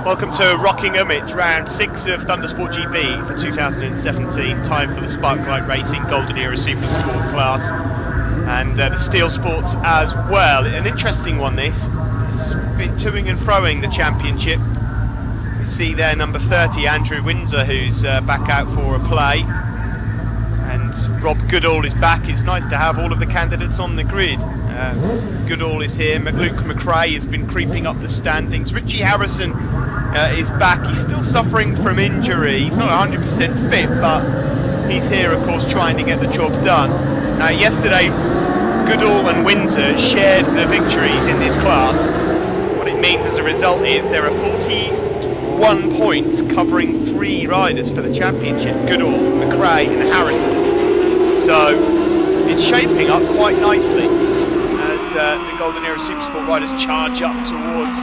Welcome to Rockingham. It's round 6 of Thundersport GB for 2017. Time for the Sparklight Racing Golden Era Supersport class and the Steelsports as well. An interesting one this. It's been toing and froing the championship. You see there number 30, Andrew Windsor, who's back out for a play. And Rob Goodall is back. It's nice to have all of the candidates on the grid. Goodall is here. Luke McRae has been creeping up the standings. Richie Harrison is back. He's still suffering from injury. He's not 100% fit, but he's here, of course, trying to get the job done. Yesterday, Goodall and Windsor shared the victories in this class. What it means as a result is there are 41 points covering 3 riders for the championship: Goodall, McRae and Harrison. So it's shaping up quite nicely as the Golden Era Supersport riders charge up towards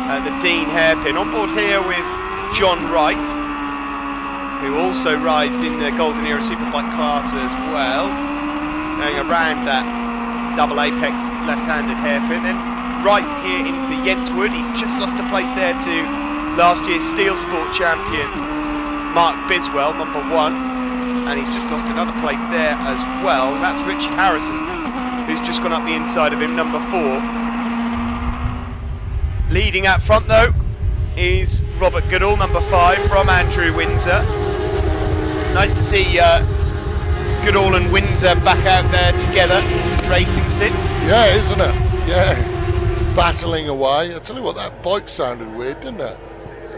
the Dean hairpin. On board here with John Wright, who also rides in the Golden Era Superbike class as well, going around that double apex left-handed hairpin. Then right here into Yentwood. He's just lost a place there to last year's Steelsport champion Mark Biswell, number 1. And he's just lost another place there as well. That's Richard Harrison, who's just gone up the inside of him, number 4. Leading out front though is Robert Goodall, number 5, from Andrew Windsor. Nice to see Goodall and Windsor back out there together, racing, Sid. Yeah, isn't it? Yeah, battling away. I tell you what, that bike sounded weird, didn't it?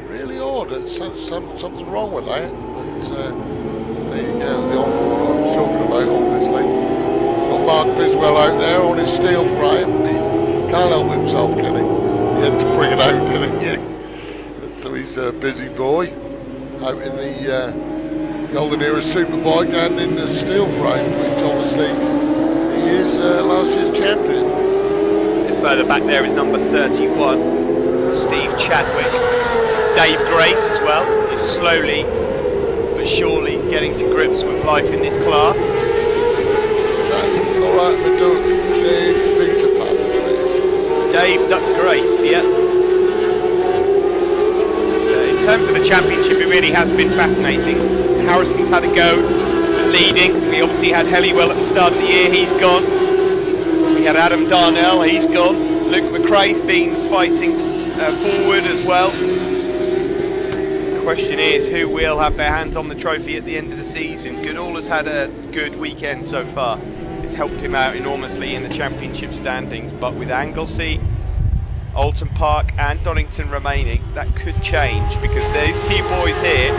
Really odd. It's something wrong with that. But, there you go, the onboard I was talking about, obviously. Got Mark Biswell out there on his steel frame. He can't help himself, can he? He had to bring it out, didn't he? So he's a busy boy out in the Golden Era Superbike and in the steel frame, which obviously he is last year's champion. And further back there is number 31, Steve Chadwick. Dave Grace as well is slowly but surely getting to grips with life in this class. Is that alright, Dave Peter Pan? Dave Duck Grace, yeah. So in terms of the championship, it really has been fascinating. Harrison's had a go at leading. We obviously had Helliwell at the start of the year, he's gone. We had Adam Darnell, he's gone. Luke McRae's been fighting forward as well. The question is, who will have their hands on the trophy at the end of the season? Goodall has had a good weekend so far. It's helped him out enormously in the championship standings, but with Anglesey, Alton Park and Donington remaining, that could change, because those 2 boys here,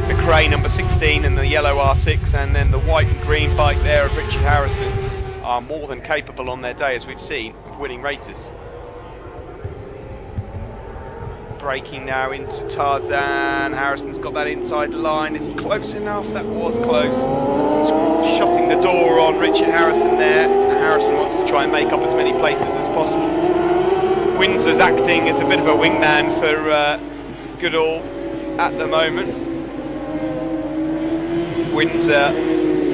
McRae number 16 and the yellow R6, and then the white and green bike there of Richard Harrison, are more than capable on their day, as we've seen, of winning races. Braking now into Tarzan. Harrison's got that inside line. Is he close enough? That was close. He's shutting the door on Richard Harrison there. Harrison wants to try and make up as many places as possible. Windsor's acting as a bit of a wingman for Goodall at the moment. Windsor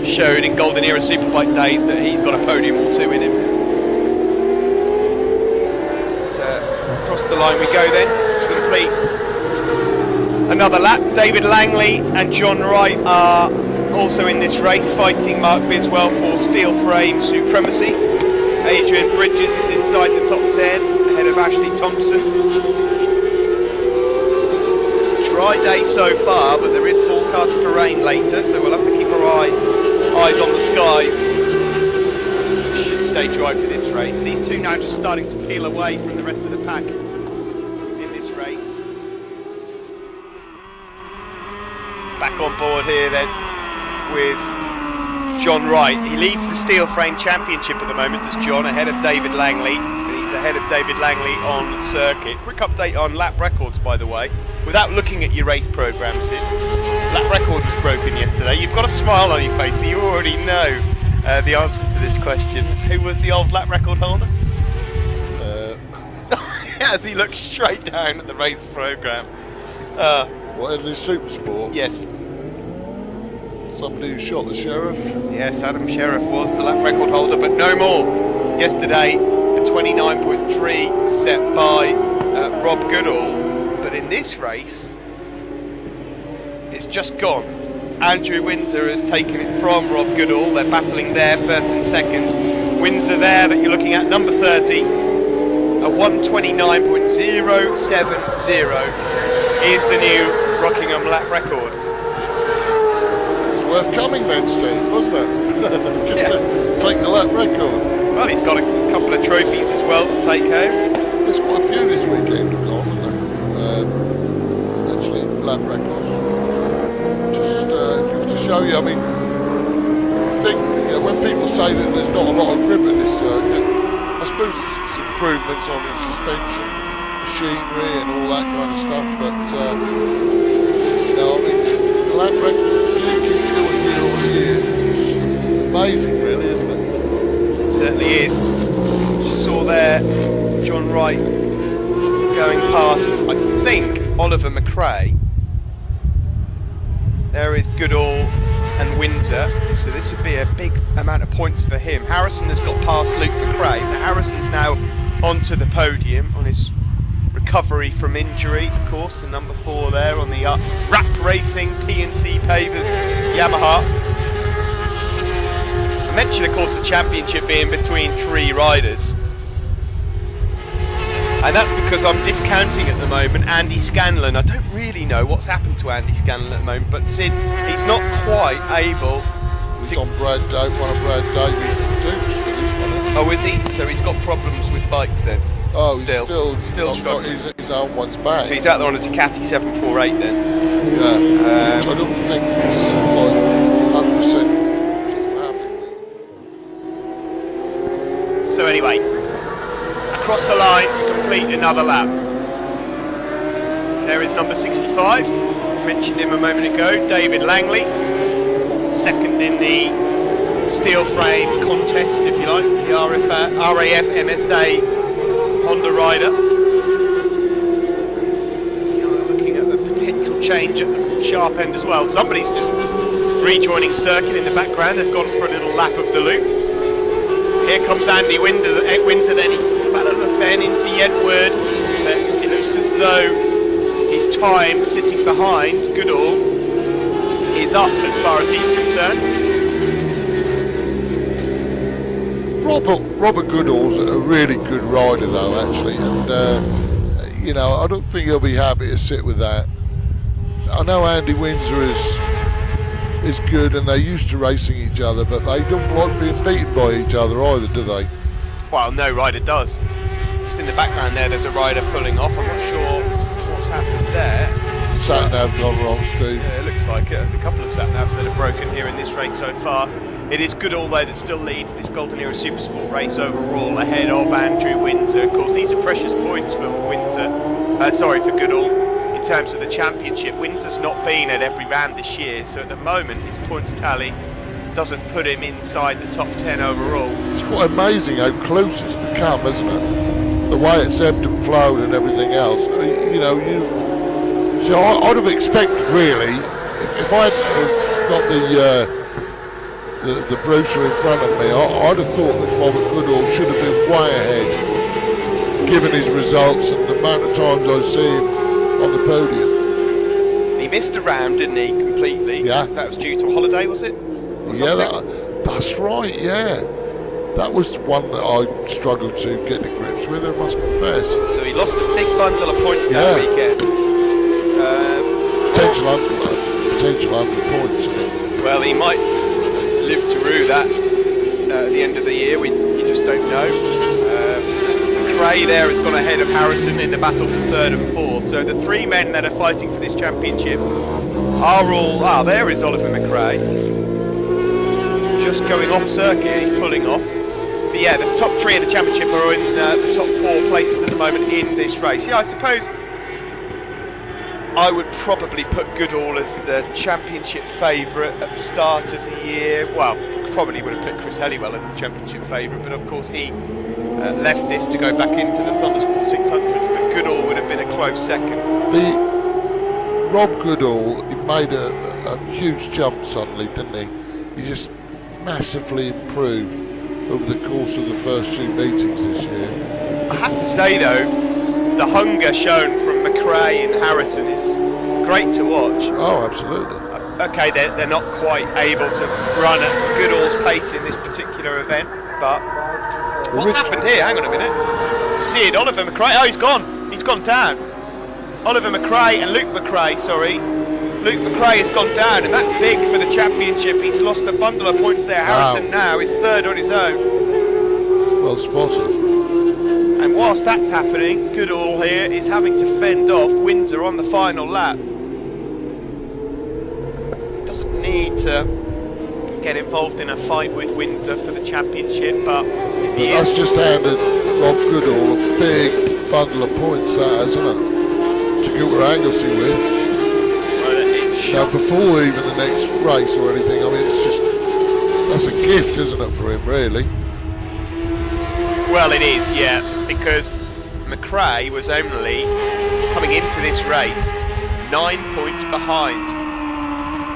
showed in Golden Era Superbike days that he's got a podium or 2 in him. So across the line we go then. Complete another lap. David Langley and John Wright are also in this race, fighting Mark Biswell for steel frame supremacy. Adrian Bridges is inside the top 10, ahead of Ashley Thompson. It's a dry day so far, but there is forecast for rain later, so we'll have to keep our eyes on the skies. It should stay dry for this race. These 2 now just starting to peel away from the rest of the pack. Race. Back on board here then with John Wright. He leads the steel frame championship at the moment, does John, ahead of David Langley, and he's ahead of David Langley on circuit. Quick update on lap records, by the way, without looking at your race programme, Sid. Lap record was broken yesterday. You've got a smile on your face, so you already know the answer to this question. Who was the old lap record holder? As he looks straight down at the race programme. What, in the Supersport? Yes. Somebody who shot the sheriff? Yes, Adam Sheriff was the lap record holder, but no more. Yesterday, a 29.3 set by Rob Goodall. But in this race, it's just gone. Andrew Windsor has taken it from Rob Goodall. They're battling there, first and second. Windsor there that you're looking at, number 30, at 129.070 is the new Rockingham lap record. It's worth coming then, Steve, wasn't it? Just to take the lap record. Well, he's got a couple of trophies as well to take home. There's quite a few this weekend have gone, haven't there? Actually, lap records. Just to show you, I mean, I think when people say that there's not a lot of grip at this circuit, I suppose it's improvements on the suspension, machinery and all that kind of stuff, but I mean, the lap records do keep going year on year. It's amazing, really, isn't it? It certainly is. Just saw there John Wright going past, I think, Oliver McRae. There is Goodall and Windsor, so this would be a big amount of points for him. Harrison has got past Luke McRae, so Harrison's now onto the podium on his recovery from injury, of course, the number 4 there on the Rap Racing P&C Pavers Yamaha. I mentioned, of course, the championship being between 3 riders. And that's because I'm discounting at the moment Andy Scanlon. I don't really know what's happened to Andy Scanlon at the moment, but Sid, he's not quite able He's on one of Brad Davies' tubes for this one, isn't he? Oh, is he? So he's got problems with bikes then? Oh, still he's still struggling. His own one's back. So he's out there on a Ducati 748 then? Yeah, which I don't think is like 100% sort of happening. So anyway, across the line to complete another lap. There is number 65, mentioned him a moment ago, David Langley, second in the steel frame contest, if you like, the RAF MSA Honda rider. We are looking at a potential change at the sharp end as well. Somebody's just rejoining circuit in the background. They've gone for a little lap of the loop. Here comes Andy Windsor then. He's about to look then into Yedward. It looks as though his time sitting behind Goodall is up as far as he's concerned. Robert Goodall's a really good rider though, actually, and I don't think he'll be happy to sit with that. I know Andy Windsor is good and they're used to racing each other, but they don't like being beaten by each other either, do they? Well, no rider does. Just in the background there's a rider pulling off. I'm not sure what's happened there. Sat-nav gone wrong, Steve. Yeah, it looks like it. There's a couple of sat-navs that have broken here in this race so far. It is Goodall, though, that still leads this Golden Era Supersport race overall, ahead of Andrew Windsor. Of course, these are precious points for for Goodall, in terms of the championship. Windsor's not been at every round this year, so at the moment his points tally doesn't put him inside the top 10 overall. It's quite amazing how close it's become, isn't it? The way it's ebbed and flowed and everything else. So I'd have expected, really, if I had got the brochure in front of me, I'd have thought that Robert Goodall should have been way ahead, given his results and the amount of times I see him on the podium. He missed a round, didn't he, completely? Yeah. That was due to a holiday, was it? Yeah, that's right, yeah. That was one that I struggled to get to grips with, I must confess. So he lost a big bundle of points that weekend. Potential under points. Well, he might live to rue that at the end of the year. You just don't know. McRae there has gone ahead of Harrison in the battle for 3rd and 4th. So the 3 men that are fighting for this championship are all... there is Oliver McRae. Just going off circuit, he's pulling off. But yeah, the top 3 of the championship are in the top 4 places at the moment in this race. Yeah, I suppose I would probably put Goodall as the championship favourite at the start of the year. Well, probably would have put Chris Helliwell as the championship favourite, but of course he left this to go back into the Thundersport 600s, but Goodall would have been a close second. Rob Goodall, he made a huge jump suddenly, didn't he? He just massively improved over the course of the first 2 meetings this year. I have to say though, the hunger shown from McRae McRae and Harrison is great to watch. Oh, absolutely. Okay, they're not quite able to run at Goodall's pace in this particular event, but what's happened here? Hang on a minute. Syd, Oliver McRae. Oh, he's gone. He's gone down. Oliver McRae and Luke McRae, sorry. Luke McRae has gone down, and that's big for the championship. He's lost a bundle of points there. Harrison now is third on his own. Well spotted. And whilst that's happening, Goodall here is having to fend off Windsor on the final lap. Doesn't need to get involved in a fight with Windsor for the championship, but if he That's just handed Rob Goodall a big bundle of points, that, isn't it? To go where Anglesey with. Now, before even the next race or anything, I mean, it's just, that's a gift, isn't it, for him, really? Well, it is, yeah, because McRae was only coming into this race 9 points behind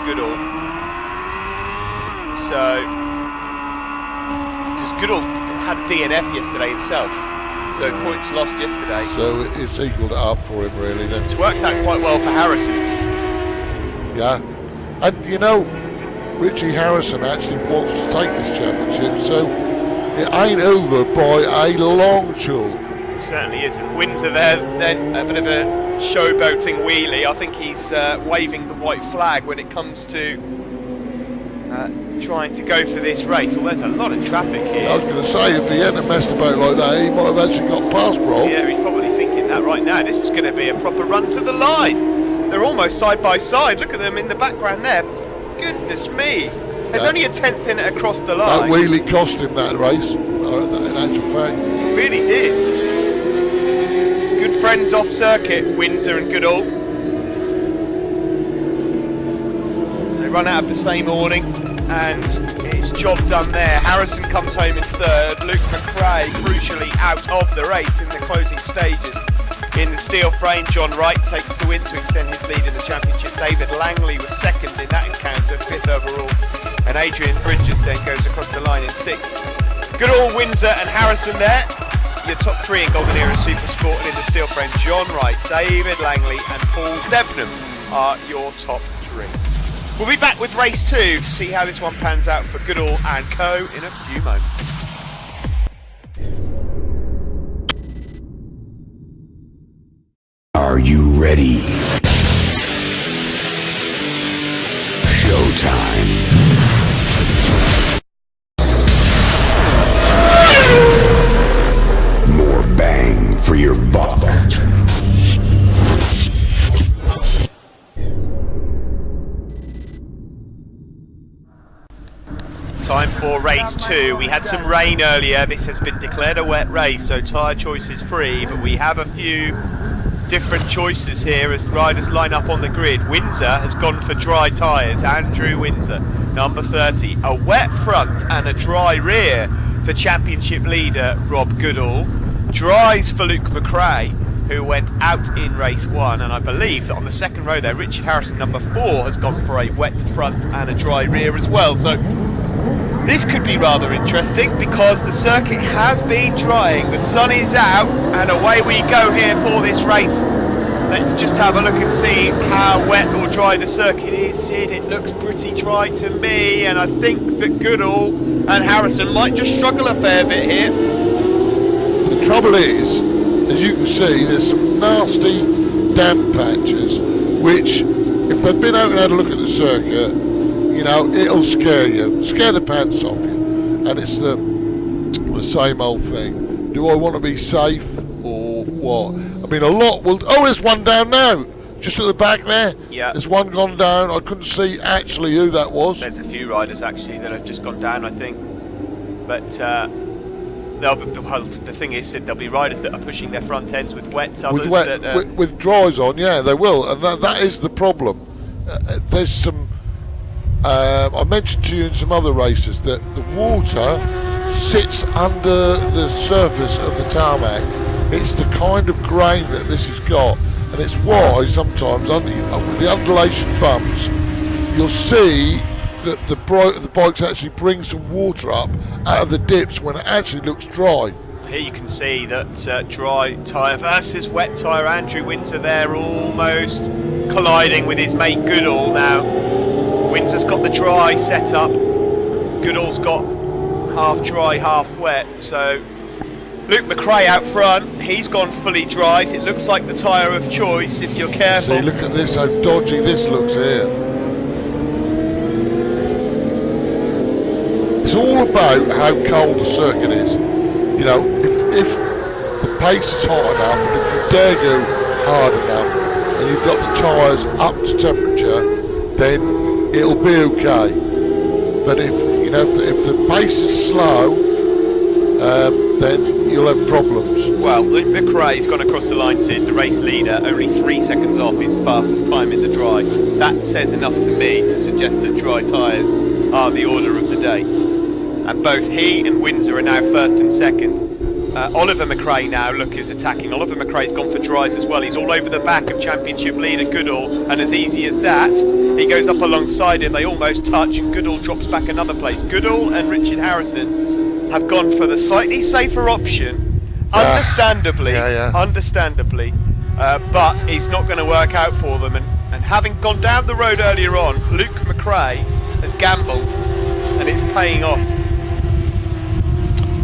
Goodall. So, because Goodall had a DNF yesterday himself, so points lost yesterday. So it's equalled it up for him, really, then. It's worked out quite well for Harrison. Yeah, and you know, Richie Harrison actually wants to take this championship, so it ain't over by a long chalk. It certainly isn't. Windsor there, then a bit of a showboating wheelie. I think he's waving the white flag when it comes to trying to go for this race. Well, there's a lot of traffic here. I was going to say, if he hadn't messed about like that, he might have actually got past Rob. Yeah, he's probably thinking that right now. This is going to be a proper run to the line. They're almost side by side. Look at them in the background there. Goodness me. There's only a tenth in it across the line. That wheelie cost him that race, in actual fact. It really did. Good friends off circuit, Windsor and Goodall. They run out of the same awning, and it's job done there. Harrison comes home in third. Luke McRae, crucially, out of the race in the closing stages. In the steel frame, John Wright takes the win to extend his lead in the championship. David Langley was second in that encounter, fifth overall. And Adrian Bridges then goes across the line in sixth. Goodall, Windsor and Harrison there. Your top three in Golden Era Supersport, and in the steel frame, John Wright, David Langley and Paul Debenham are your top three. We'll be back with race 2 to see how this one pans out for Goodall and co in a few moments. Are you ready? Showtime. More bang for your buck. Time for race 2. We had some rain earlier. This has been declared a wet race, so tyre choice is free, but we have a few different choices here as riders line up on the grid. Windsor has gone for dry tyres. Andrew Windsor, number 30. A wet front and a dry rear for championship leader Rob Goodall. Dries for Luke McRae, who went out in race 1, and I believe that on the second row there, Richard Harrison, number 4, has gone for a wet front and a dry rear as well. So this could be rather interesting because the circuit has been drying. The sun is out, and away we go here for this race. Let's just have a look and see how wet or dry the circuit is. Syd, it looks pretty dry to me, and I think that Goodall and Harrison might just struggle a fair bit here. The trouble is, as you can see, there's some nasty damp patches, which, if they'd been out and had a look at the circuit, you know, it'll scare you, scare the pants off you, and it's the same old thing. Do I want to be safe or what? I mean, a lot will. Oh, there's one down now, just at the back there. Yeah. There's one gone down. I couldn't see actually who that was. There's a few riders actually that have just gone down, I think, but the thing is, Sid, there'll be riders that are pushing their front ends with wets, others with dries on. Yeah, they will, and that is the problem. There's some. I mentioned to you in some other races that the water sits under the surface of the tarmac. It's the kind of grain that this has got, and it's why sometimes with the undulation bumps, you'll see that the bikes actually bring some water up out of the dips when it actually looks dry. Here you can see that dry tyre versus wet tyre. Andrew Windsor there almost colliding with his mate Goodall now. Windsor's got the dry set up. Goodall's got half dry, half wet. So Luke McRae out front, he's gone fully dry. It looks like the tyre of choice if you're careful. See, look at this, how dodgy this looks here. It's all about how cold the circuit is. You know, if the pace is hot enough, and if you dare go hard enough, and you've got the tyres up to temperature, then it'll be okay. But if the pace is slow, then you'll have problems. Well, Luke McRae's gone across the line, Sid, the race leader, only 3 seconds off his fastest time in the dry. That says enough to me to suggest that dry tyres are the order of the day. And both he and Windsor are now first and second. Oliver McRae now, look, is attacking. Oliver McRae's gone for dries as well. He's all over the back of championship leader Goodall, and as easy as that, he goes up alongside him. They almost touch, and Goodall drops back another place. Goodall and Richard Harrison have gone for the slightly safer option, understandably, but it's not going to work out for them. And having gone down the road earlier on, Luke McRae has gambled, and it's paying off.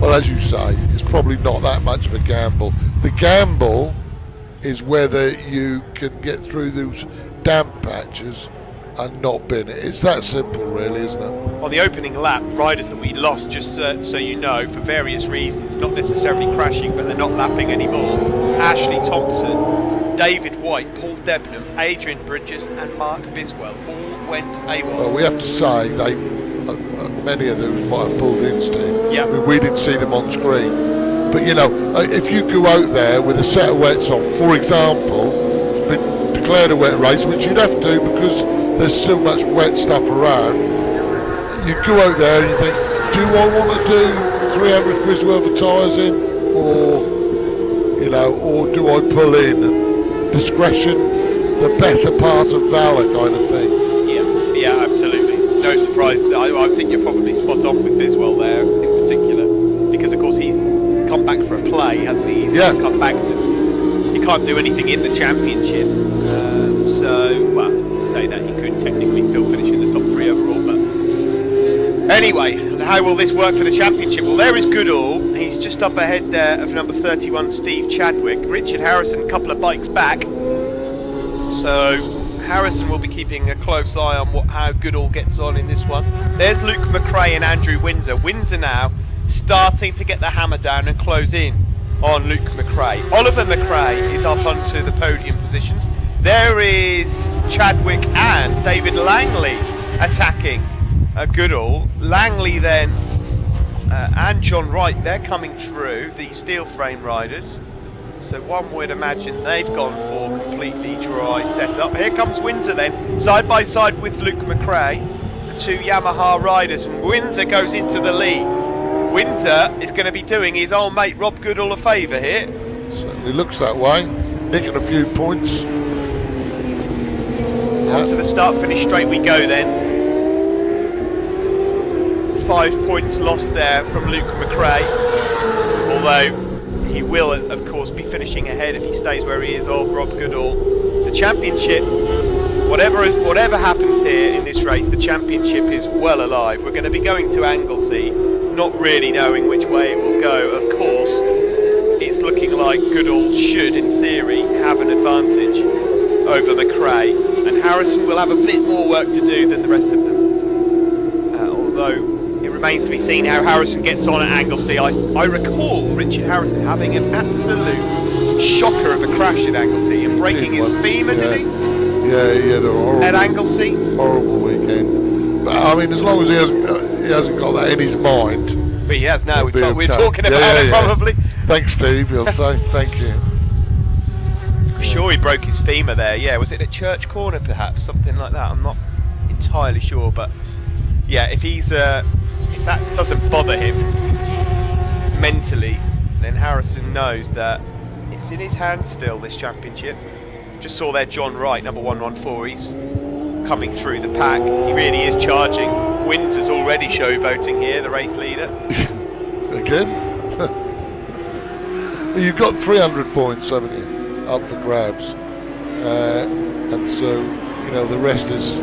Well, as you say, it's probably not that much of a gamble. The gamble is whether you can get through those damp patches and not bin it. It's that simple, really, isn't it? On the opening lap, riders that we lost, just so you know, for various reasons, not necessarily crashing, but they're not lapping anymore. Ashley Thompson, David White, Paul Debenham, Adrian Bridges and Mark Biswell all went AWOL. Well, we have to say many of those might have pulled in, Steve. Yeah. I mean, we didn't see them on screen. But, you know, if you go out there with a set of wets on, for example, it's been declared a wet race, which you'd have to because there's so much wet stuff around, you go out there and you think, do I want to do 300 quid's worth of tyres in, or do I pull in? And discretion, the better part of valour kind of thing. Yeah, absolutely. No surprise. I think you're probably spot on with Biswell there in particular, because of course he's come back for a play, hasn't he? He's come back to. He can't do anything in the championship, say that he could technically still finish in the top 3 overall. But anyway, how will this work for the championship? Well, there is Goodall. He's just up ahead there of number 31, Steve Chadwick. Richard Harrison, a couple of bikes back. So Harrison will be keeping a close eye on how Goodall gets on in this one. There's Luke McRae and Andrew Windsor. Windsor now starting to get the hammer down and close in on Luke McRae. Oliver McRae is up onto the podium positions. There is Chadwick and David Langley attacking Goodall. Langley then and John Wright, they're coming through, the steel frame riders. So one would imagine they've gone for completely dry setup. Here comes Windsor then, side by side with Luke McRae, the 2 Yamaha riders, and Windsor goes into the lead. Windsor is going to be doing his old mate Rob Goodall a favour here. Certainly looks that way, nicking a few points. On to the start-finish straight we go then. It's 5 points lost there from Luke McRae, although he will, of course, be finishing ahead if he stays where he is of Rob Goodall. The championship, whatever happens here in this race, the championship is well alive. We're going to be going to Anglesey, not really knowing which way it will go. Of course, it's looking like Goodall should, in theory, have an advantage over McRae, and Harrison will have a bit more work to do than the rest of them. Although it remains to be seen how Harrison gets on at Anglesey. I recall Richard Harrison having an absolute shocker of a crash at Anglesey and breaking his femur, did he? Yeah, he had a horrible, at Anglesey. Horrible weekend. But I mean, as long as he hasn't got that in his mind. But he has now. We're okay. talking about it probably. Thanks, Steve. He'll say thank you. I'm sure he broke his femur there. Yeah, was it at Church Corner perhaps, something like that? I'm not entirely sure, but yeah, if that doesn't bother him mentally, then Harrison knows that it's in his hands still, this championship. Just saw there John Wright, number 114. He's coming through the pack. He really is charging. Windsor's already showboating here, the race leader. Again? You've got 300 points, haven't you, up for grabs, and so the rest is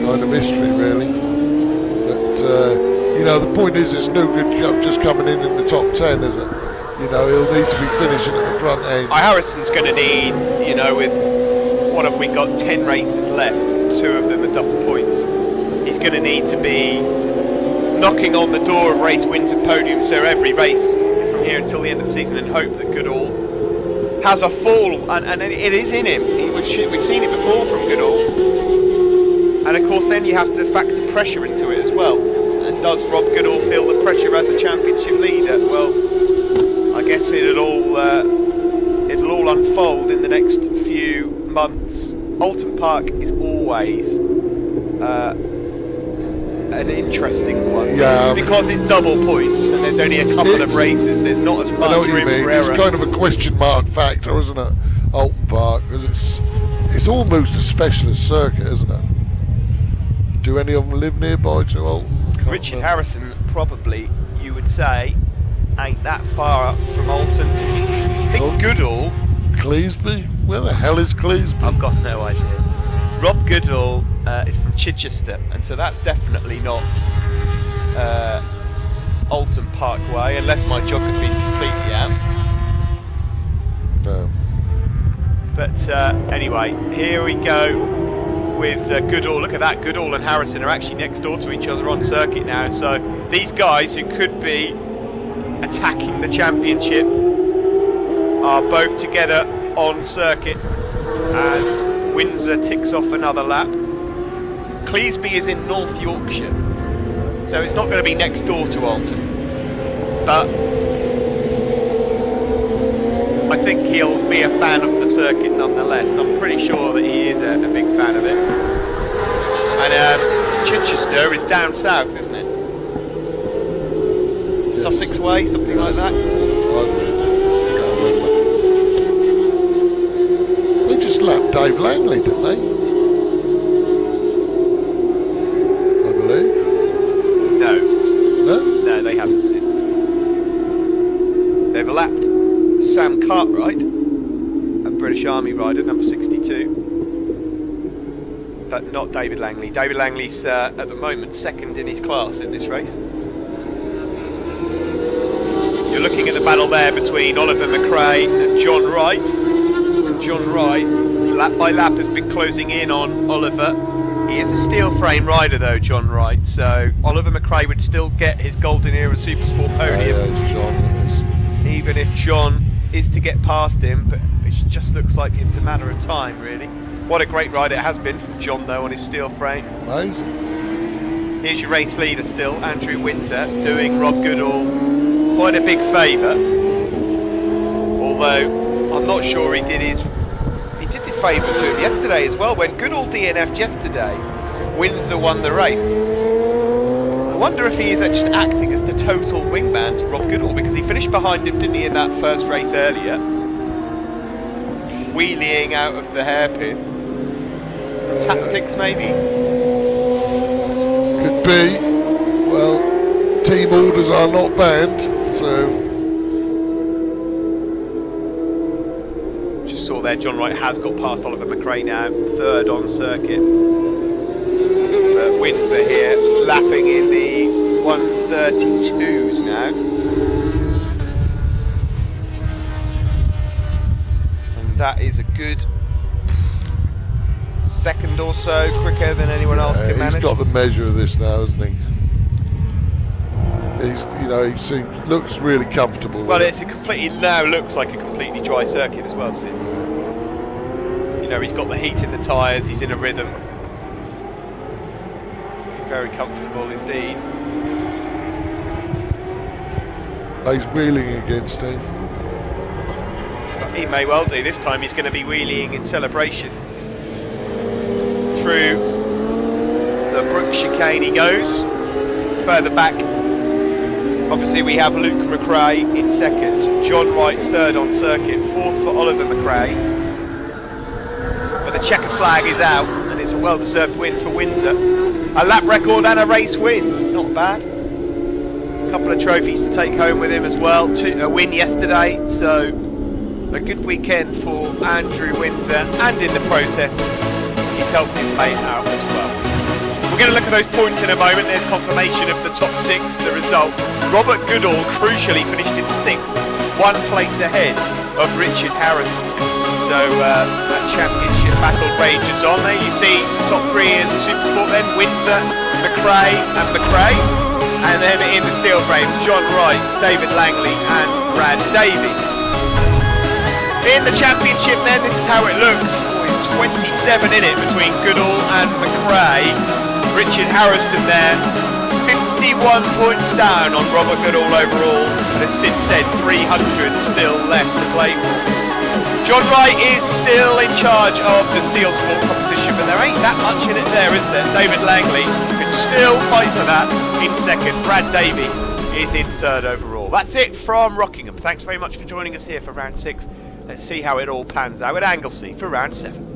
kind of history, really. But the point is, it's no good just coming in the top 10, is it? He'll need to be finishing at the front end. Harrison's going to need, with what have we got, 10 races left, 2 of them are double points. He's going to need to be knocking on the door of race wins and podiums for every race from here until the end of the season, and hope that Goodall has a fall, and it is in him. We've seen it before from Goodall, and of course then you have to factor pressure into it as well. And does Rob Goodall feel the pressure as a championship leader? Well, I guess it'll all unfold in the next few months. Alton Park is always an interesting one, because it's double points and there's only a couple of races. There's not as much I know what you room mean. for It's error. kind of a question mark factor, isn't it, Alton Park? Because it's almost a specialist circuit, isn't it? Do any of them live nearby to Alton? Richard Harrison, probably, you would say, ain't that far up from Alton. I think Goodall... Cleasby? Where the hell is Cleasby? I've got no idea. Rob Goodall is from Chichester, and so that's definitely not Alton Park way, unless my geography's completely out. No. But anyway, here we go with Goodall. Look at that, Goodall and Harrison are actually next door to each other on circuit now, so these guys who could be attacking the championship are both together on circuit as Windsor ticks off another lap. Cleasby is in North Yorkshire, so it's not going to be next door to Alton, but I think he'll be a fan of the circuit nonetheless. I'm pretty sure that he is a big fan of it. And Chichester is down south, isn't it? Yes. Sussex way, something like that. They just lapped Dave Langley, didn't they? I believe. No. No? No, they haven't seen. They've lapped Sam Cartwright, a British Army rider, number 62, but not David Langley. David Langley's at the moment second in his class in this race. You're looking at the battle there between Oliver McRae and John Wright. John Wright, lap by lap, has been closing in on Oliver. He is a steel frame rider though, John Wright, so Oliver McRae would still get his Golden Era Supersport podium. Yeah, it's John. Even if John is to get past him, but it just looks like it's a matter of time, really. What a great ride it has been from John, though, on his steel frame. Amazing. Here's your race leader still, Andrew Winter, doing Rob Goodall quite a big favour. Although, I'm not sure he did the favour to him yesterday as well. When Goodall DNF'd yesterday, Windsor won the race. I wonder if he is just acting as the total wingman to Rob Goodall, because he finished behind him, didn't he, in that first race earlier? Wheeling out of the hairpin. Tactics, maybe? Could be. Well, team orders are not banned, so... Just saw there, John Wright has got past Oliver McRae now, third on circuit. But Windsor here, lapping in the 132s now. And that is a good second or so quicker than anyone else can manage. He's got the measure of this now, hasn't he? He looks really comfortable. Well, it's a completely, now looks like a completely dry circuit as well, Sid. He's got the heat in the tyres, he's in a rhythm. Very comfortable indeed. He's wheeling again, Steve. He may well do. This time he's going to be wheeling in celebration. Through the Brook chicane he goes. Further back, obviously we have Luke McRae in second, John Wright third on circuit, fourth for Oliver McRae. But the checker flag is out, and it's a well-deserved win for Windsor. A lap record and a race win. Not bad. couple of trophies to take home with him as well. A win yesterday, so a good weekend for Andrew Windsor, and in the process he's helping his mate out as well. We're going to look at those points in a moment. There's confirmation of the top 6, the result. Robert Goodall crucially finished in 6th, 1 place ahead of Richard Harrison. So that championship battle rages on. There you see top 3 in the Supersport then, Windsor, McRae and McRae. And then in the steel frames, John Wright, David Langley and Brad Davey. In the championship then, this is how it looks. It's 27 in it between Goodall and McRae. Richard Harrison there, 51 points down on Robert Goodall overall. And as Sid said, 300 still left to play for. John Wright is still in charge of the Steelsport competition, but there ain't that much in it there, is there? David Langley could still fight for that in 2nd. Brad Davey is in 3rd overall. That's it from Rockingham. Thanks very much for joining us here for round 6. Let's see how it all pans out at Anglesey for round 7.